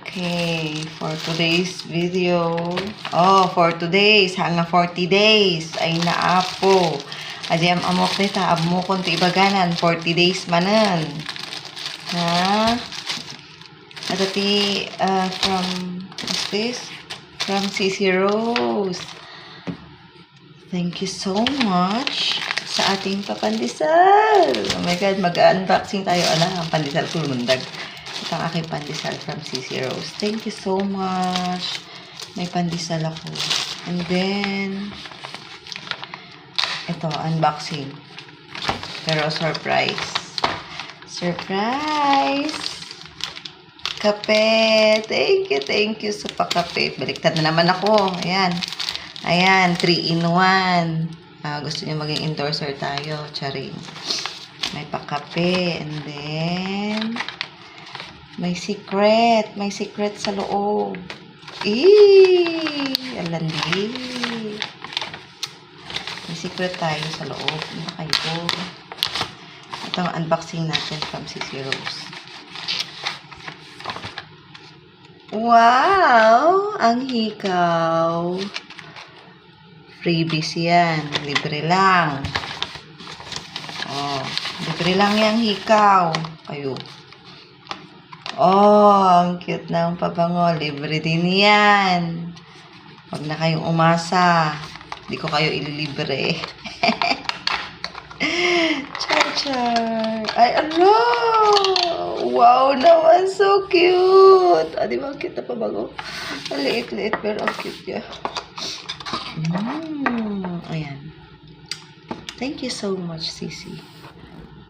Okay, for today's video, for today's, hanga 40 days, ay naapo. Adi amok nita, abmukon ti ibaganan, 40 days manan. Ha? At from, what's this? From CC Rose. Thank you so much sa ating papandesal. Oh my God, mag-unboxing tayo. Ang pandesal ko lumundag. Ito ang aking pandesal from CC Rose. Thank you so much. May pandesal ako. And then, ito, unboxing. Pero surprise. Surprise! Kape! Thank you sa pakape. Baliktad na naman ako. Ayan, 3-in-1. Gusto niyo maging endorser tayo. Charing. May pakape. And then, may secret. May secret sa loob. Alandi. May secret tayo sa loob. Ano kayo? Ito ang unboxing natin from CC Rose. Wow! Ang hikaw. Freebies yan. Libre lang. Libre lang yung hikaw. Kayo. Ang cute ng pabango. Libre din yan. Huwag na kayong umasa. Hindi ko kayo ililibre. Char. Ay, ano? Wow naman. So cute. Di ba? Ang cute na pabango. Ang liit-liit pero ang cute niya. Ayan. Thank you so much, Sisi.